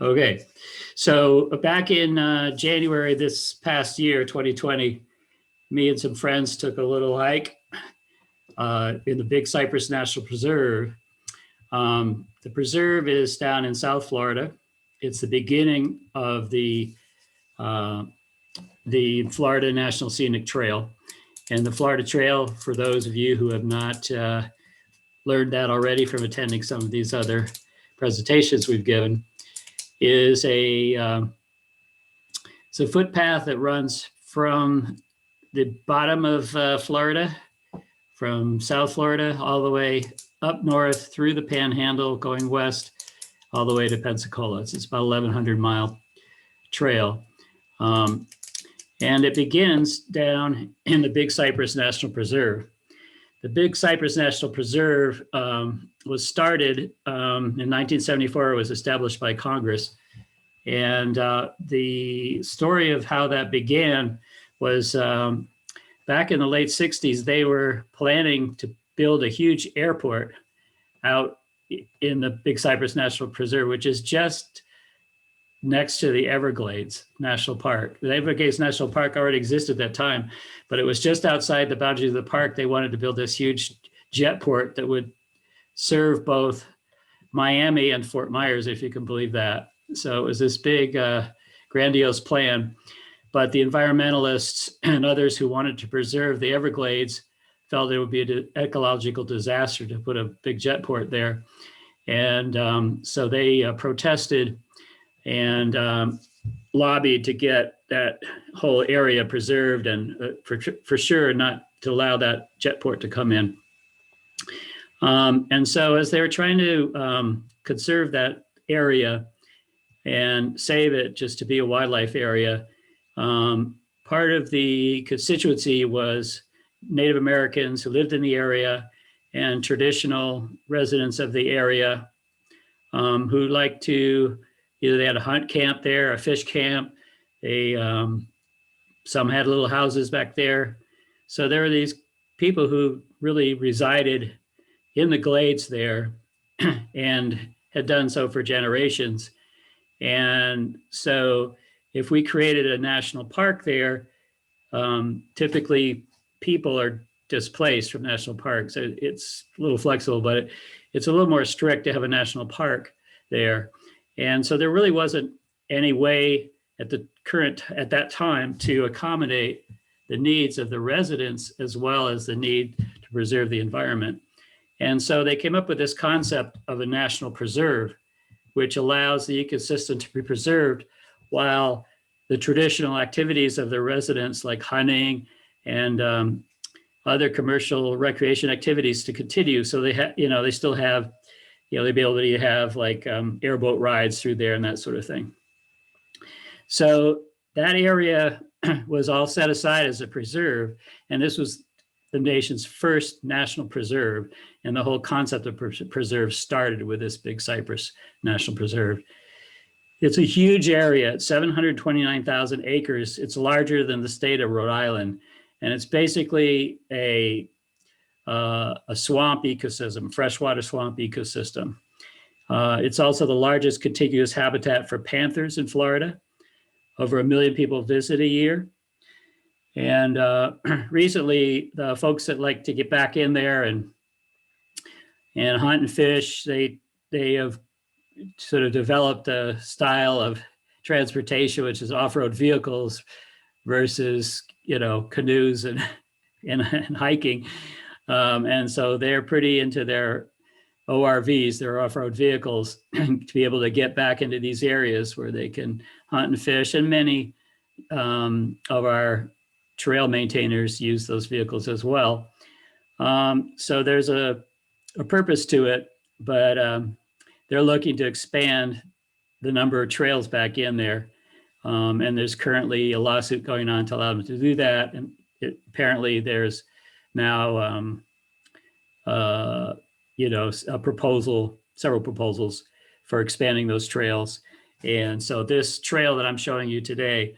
Okay, so back in January this past year, 2020, me and some friends took a little hike in the Big Cypress National Preserve. The preserve is down in South Florida. It's the beginning of uh, the Florida National Scenic Trail. And the Florida Trail, for those of you who have not learned that already from attending some of these other presentations we've given, is it's a footpath that runs from the bottom of Florida, from South Florida, all the way up north through the Panhandle, going west, all the way to Pensacola. It's about 1,100-mile trail. And it begins down in the Big Cypress National Preserve. The Big Cypress National Preserve was started in 1974. It was established by Congress. And the story of how that began was back in the late 60s, they were planning to build a huge airport out in the Big Cypress National Preserve, which is just next to the Everglades National Park. The Everglades National Park already existed at that time, but it was just outside the boundaries of the park. They wanted to build this huge jet port that would serve both Miami and Fort Myers, if you can believe that. So it was this big, grandiose plan. But the environmentalists and others who wanted to preserve the Everglades felt it would be an ecological disaster to put a big jet port there. And so they protested and lobbied to get that whole area preserved, and for sure not to allow that jet port to come in. And so as they were trying to conserve that area and save it just to be a wildlife area, part of the constituency was Native Americans who lived in the area and traditional residents of the area who liked to, either they had a hunt camp there, a fish camp, they some had little houses back there. So there were these people who really resided in the glades there and had done so for generations. And so if we created a national park there, typically people are displaced from national parks. So it's a little flexible, but it's a little more strict to have a national park there. And so there really wasn't any way at that time to accommodate the needs of the residents as well as the need to preserve the environment. And so they came up with this concept of a national preserve, which allows the ecosystem to be preserved while the traditional activities of the residents, like hunting and other commercial recreation activities, to continue. So they they still have, the ability to have like airboat rides through there and that sort of thing. So that area was all set aside as a preserve, and this was the nation's first national preserve. And the whole concept of preserve started with this Big Cypress National Preserve. It's a huge area. It's 729,000 acres. It's larger than the state of Rhode Island. And it's basically a swamp ecosystem, freshwater swamp ecosystem. It's also the largest contiguous habitat for panthers in Florida. Over 1 million people visit a year. And recently, the folks that like to get back in there and hunt and fish, they have sort of developed a style of transportation, which is off-road vehicles versus, canoes and hiking. And so they're pretty into their ORVs, their off-road vehicles, to be able to get back into these areas where they can hunt and fish. And many of our trail maintainers use those vehicles as well. So there's a purpose to it, but they're looking to expand the number of trails back in there. And there's currently a lawsuit going on to allow them to do that. And apparently there's now, several proposals for expanding those trails. And so this trail that I'm showing you today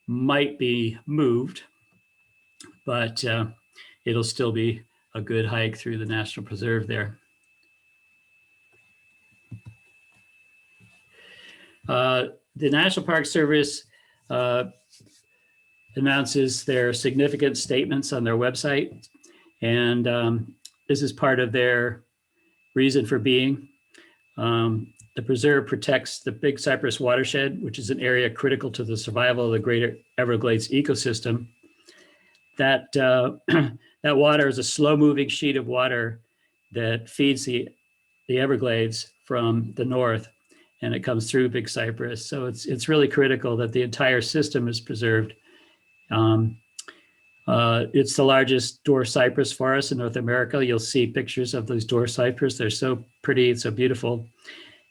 might be moved, but it'll still be a good hike through the National Preserve there. The National Park Service announces their significant statements on their website, and this is part of their reason for being. The preserve protects the Big Cypress watershed, which is an area critical to the survival of the greater Everglades ecosystem. That, that water is a slow-moving sheet of water that feeds the Everglades from the north, and it comes through Big Cypress. So it's really critical that the entire system is preserved. It's the largest dwarf cypress forest in North America. You'll see pictures of those dwarf cypress. They're so pretty, so beautiful.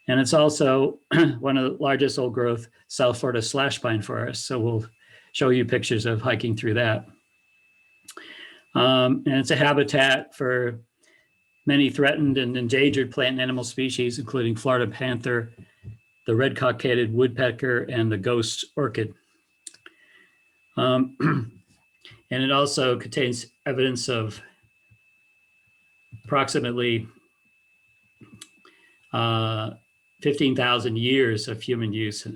And it's also one of the largest old growth South Florida slash pine forests. So we'll show you pictures of hiking through that. And it's a habitat for many threatened and endangered plant and animal species, including Florida panther, the red-cockaded woodpecker, and the ghost orchid. And it also contains evidence of approximately 15,000 years of human use,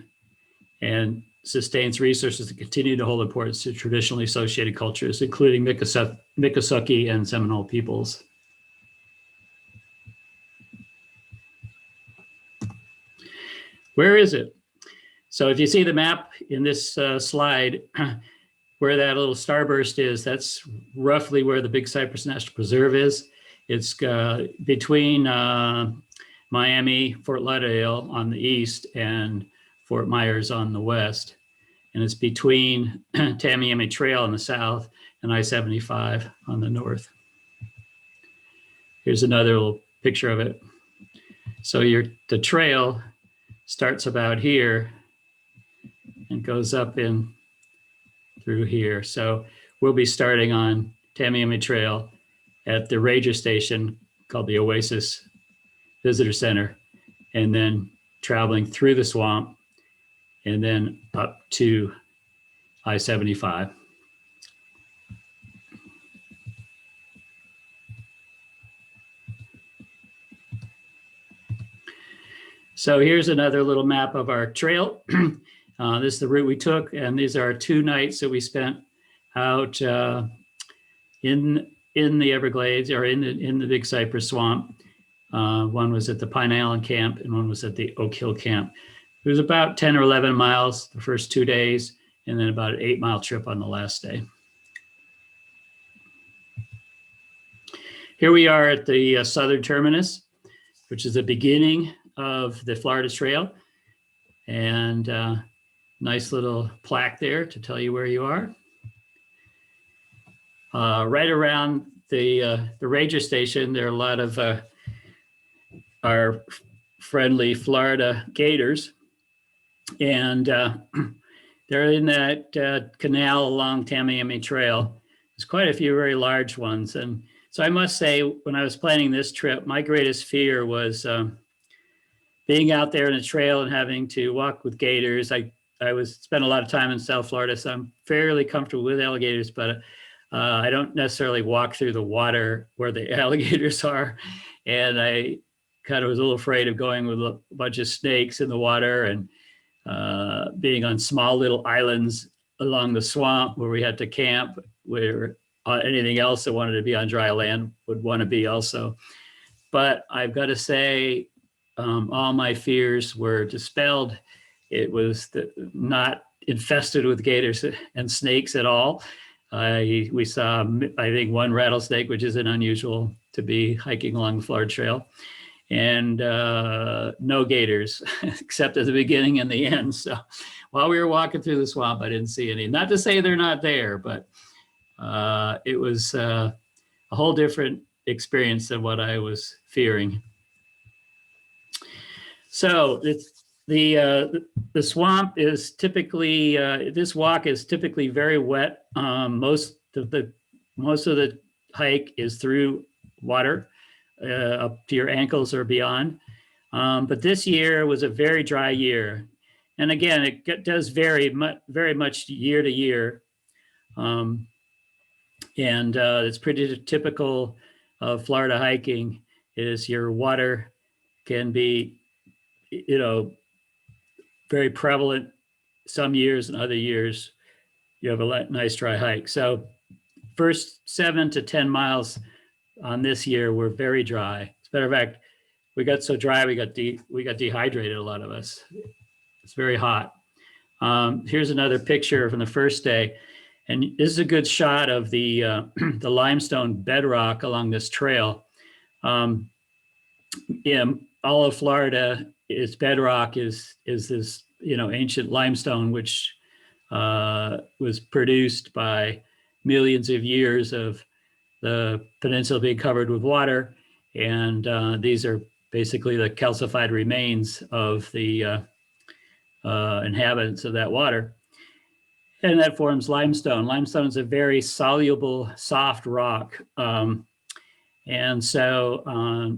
and sustains resources that continue to hold importance to traditionally associated cultures, including Miccosukee and Seminole peoples. Where is it? So if you see the map in this slide, where that little starburst is, that's roughly where the Big Cypress National Preserve is. It's between Miami, Fort Lauderdale on the east, and Fort Myers on the west. And it's between Tamiami Trail on the south and I-75 on the north. Here's another little picture of it. So the trail starts about here and goes up in through here. So we'll be starting on Tamiami Trail at the ranger station called the Oasis Visitor Center, and then traveling through the swamp and then up to I-75. So here's another little map of our trail. This is the route we took, and these are 2 nights that we spent out in the Everglades, or in the Big Cypress Swamp. One was at the Pine Island camp, and one was at the Oak Hill camp. It was about 10 or 11 miles the first 2 days, and then about an 8-mile trip on the last day. Here we are at the southern terminus, which is the beginning of the Florida Trail, and nice little plaque there to tell you where you are. Right around the ranger station, there are a lot of our friendly Florida gators, and they're in that canal along Tamiami Trail. There's quite a few very large ones, and so I must say, when I was planning this trip, my greatest fear was being out there in a trail and having to walk with gators. I spent a lot of time in South Florida, so I'm fairly comfortable with alligators, but I don't necessarily walk through the water where the alligators are. And I kind of was a little afraid of going with a bunch of snakes in the water, and being on small little islands along the swamp where we had to camp, where anything else that wanted to be on dry land would want to be also. But I've got to say, all my fears were dispelled. It was not infested with gators and snakes at all. We saw, I think, 1 rattlesnake, which isn't unusual to be hiking along the Florida Trail, and no gators, except at the beginning and the end. So while we were walking through the swamp, I didn't see any. Not to say they're not there, but it was a whole different experience than what I was fearing. So the swamp is typically, this walk is typically very wet. Most of the hike is through water up to your ankles or beyond. But this year was a very dry year. And again, it does vary very much year to year. And it's pretty typical of Florida hiking is your water can be, very prevalent some years, and other years you have a nice dry hike. So first 7 to 10 miles on this year were very dry. As a matter of fact, we got so dry we got dehydrated, a lot of us. It's very hot. Here's another picture from the first day, and this is a good shot of the the limestone bedrock along this trail. In all of Florida, its bedrock is this ancient limestone, which was produced by millions of years of the peninsula being covered with water, and these are basically the calcified remains of the inhabitants of that water. And that forms limestone. Limestone is a very soluble, soft rock. And so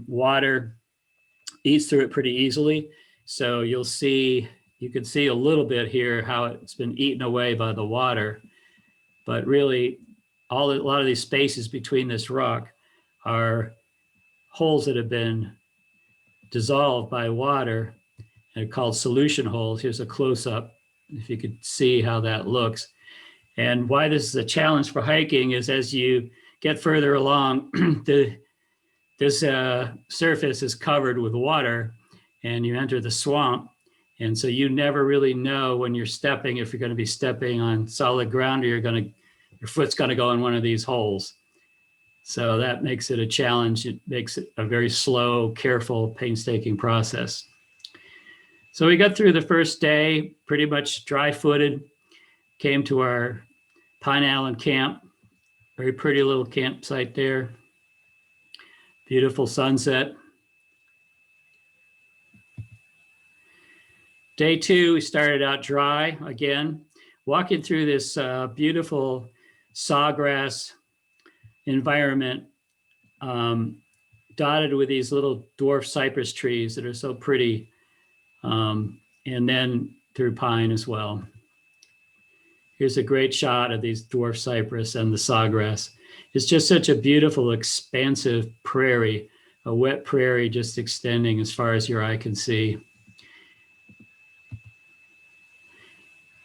water eats through it pretty easily. So you can see a little bit here how it's been eaten away by the water. But really, a lot of these spaces between this rock are holes that have been dissolved by water and called solution holes. Here's a close-up, if you could see how that looks. And why this is a challenge for hiking is as you get further along, this surface is covered with water and you enter the swamp. And so you never really know when you're stepping, if you're going to be stepping on solid ground or your foot's going to go in one of these holes. So that makes it a challenge. It makes it a very slow, careful, painstaking process. So we got through the first day pretty much dry-footed, came to our Pine Island camp, very pretty little campsite there. Beautiful sunset. Day 2, we started out dry again, walking through this beautiful sawgrass environment, dotted with these little dwarf cypress trees that are so pretty, and then through pine as well. Here's a great shot of these dwarf cypress and the sawgrass. It's just such a beautiful, expansive prairie, a wet prairie just extending as far as your eye can see.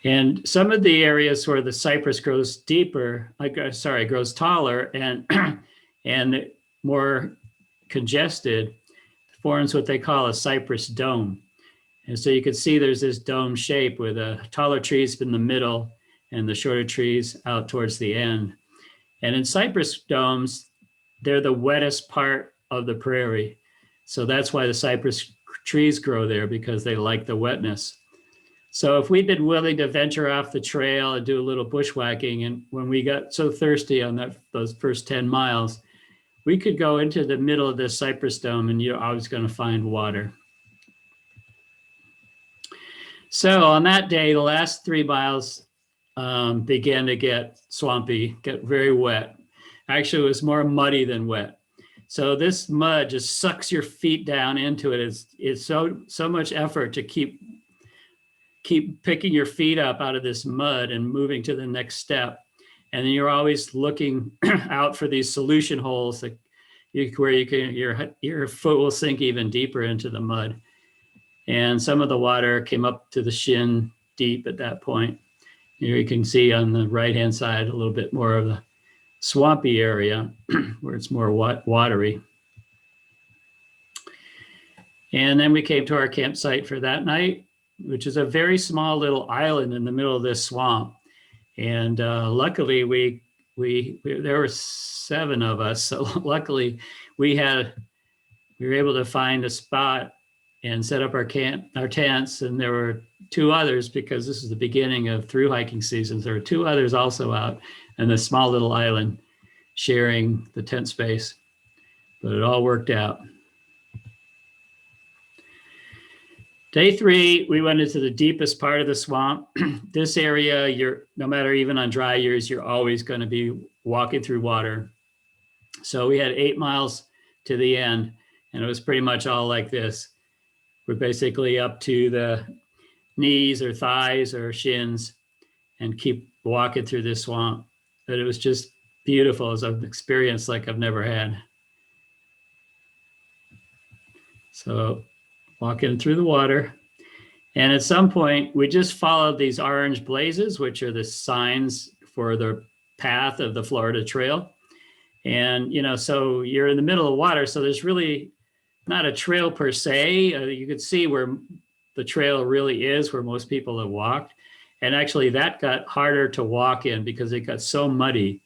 And some of the areas where the cypress grows grows taller and and more congested, forms what they call a cypress dome. And so you can see there's this dome shape with the taller trees in the middle and the shorter trees out towards the end. And in cypress domes, they're the wettest part of the prairie. So that's why the cypress trees grow there, because they like the wetness. So if we'd been willing to venture off the trail and do a little bushwhacking, and when we got so thirsty on those first 10 miles, we could go into the middle of this cypress dome and you're always going to find water. So on that day, the last 3 miles began to get swampy, get very wet. Actually, it was more muddy than wet. So this mud just sucks your feet down into it. It's so much effort to keep picking your feet up out of this mud and moving to the next step. And then you're always looking out for these solution holes where your foot will sink even deeper into the mud. And some of the water came up to the shin deep at that point. Here you can see on the right-hand side a little bit more of the swampy area where it's more watery. And then we came to our campsite for that night, which is a very small little island in the middle of this swamp. And luckily there were 7 of us. So luckily we were able to find a spot and set up our tents. And there were 2 others, because this is the beginning of through hiking seasons. There were 2 others also out in this small little island sharing the tent space, but it all worked out. Day 3, we went into the deepest part of the swamp. This area, no matter even on dry years, you're always going to be walking through water. So we had 8 miles to the end, and it was pretty much all like this. We're basically up to the knees or thighs or shins and keep walking through this swamp. But it was just beautiful. It was an experience like I've never had. So walking through the water. And at some point, we just followed these orange blazes, which are the signs for the path of the Florida Trail. And, so you're in the middle of water, so there's really not a trail per se. You could see where the trail really is, where most people have walked. And actually, that got harder to walk in because it got so muddy.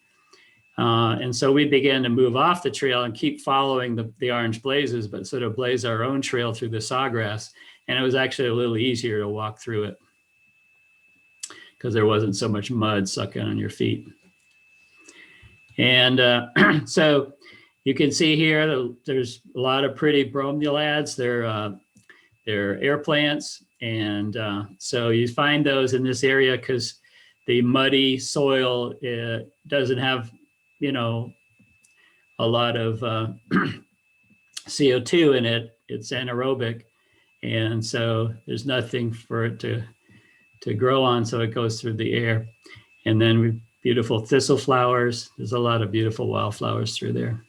And so we began to move off the trail and keep following the orange blazes, but sort of blaze our own trail through the sawgrass. And it was actually a little easier to walk through it because there wasn't so much mud sucking on your feet. And so you can see here, there's a lot of pretty bromeliads. They're air plants. And so you find those in this area because the muddy soil doesn't have, a lot of CO2 in it. It's anaerobic. And so there's nothing for it to grow on. So it goes through the air. And then beautiful thistle flowers. There's a lot of beautiful wildflowers through there.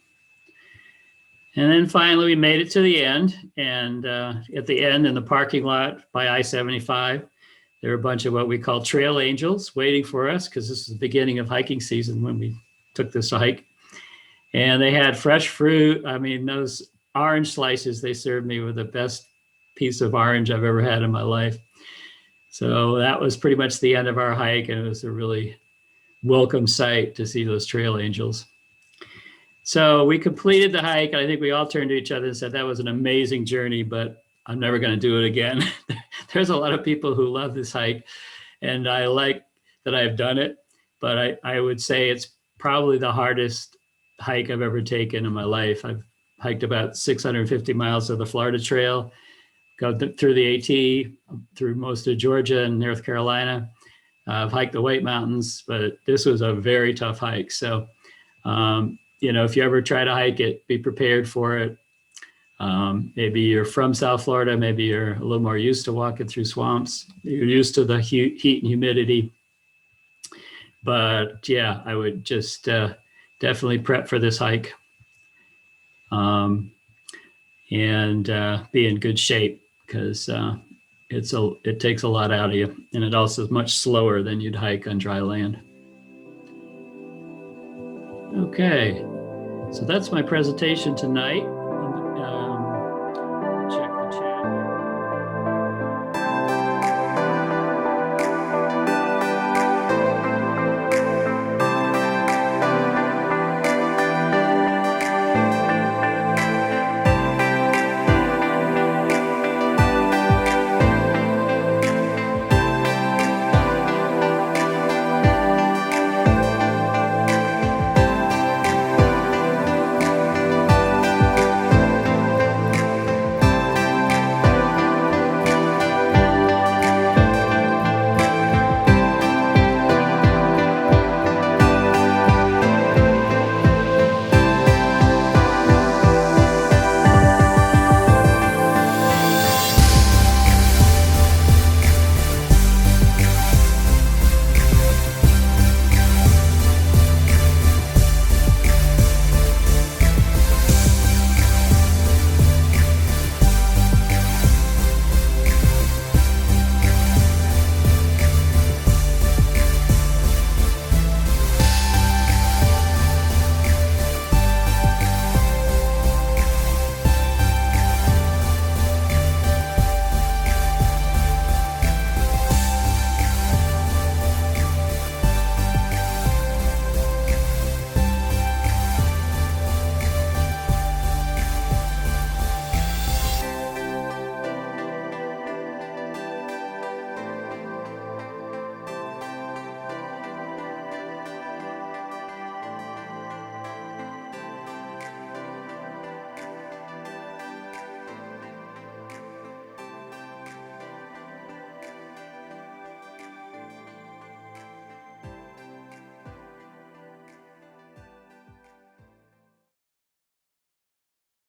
And then finally, we made it to the end. And at the end, in the parking lot by I-75, there are a bunch of what we call trail angels waiting for us, because this is the beginning of hiking season when we took this hike. And they had fresh fruit. I mean, those orange slices they served me were the best piece of orange I've ever had in my life. So that was pretty much the end of our hike. And it was a really welcome sight to see those trail angels. So we completed the hike. I think we all turned to each other and said, that was an amazing journey, but I'm never going to do it again. There's a lot of people who love this hike, and I like that I've done it, but I would say it's probably the hardest hike I've ever taken in my life. I've hiked about 650 miles of the Florida Trail, go through the AT, through most of Georgia and North Carolina. I've hiked the White Mountains, but this was a very tough hike. So, if you ever try to hike it, be prepared for it. Maybe you're from South Florida. Maybe you're a little more used to walking through swamps. You're used to the heat and humidity. But yeah, I would just definitely prep for this hike and be in good shape, because it takes a lot out of you, and it also is much slower than you'd hike on dry land. Okay, so that's my presentation tonight.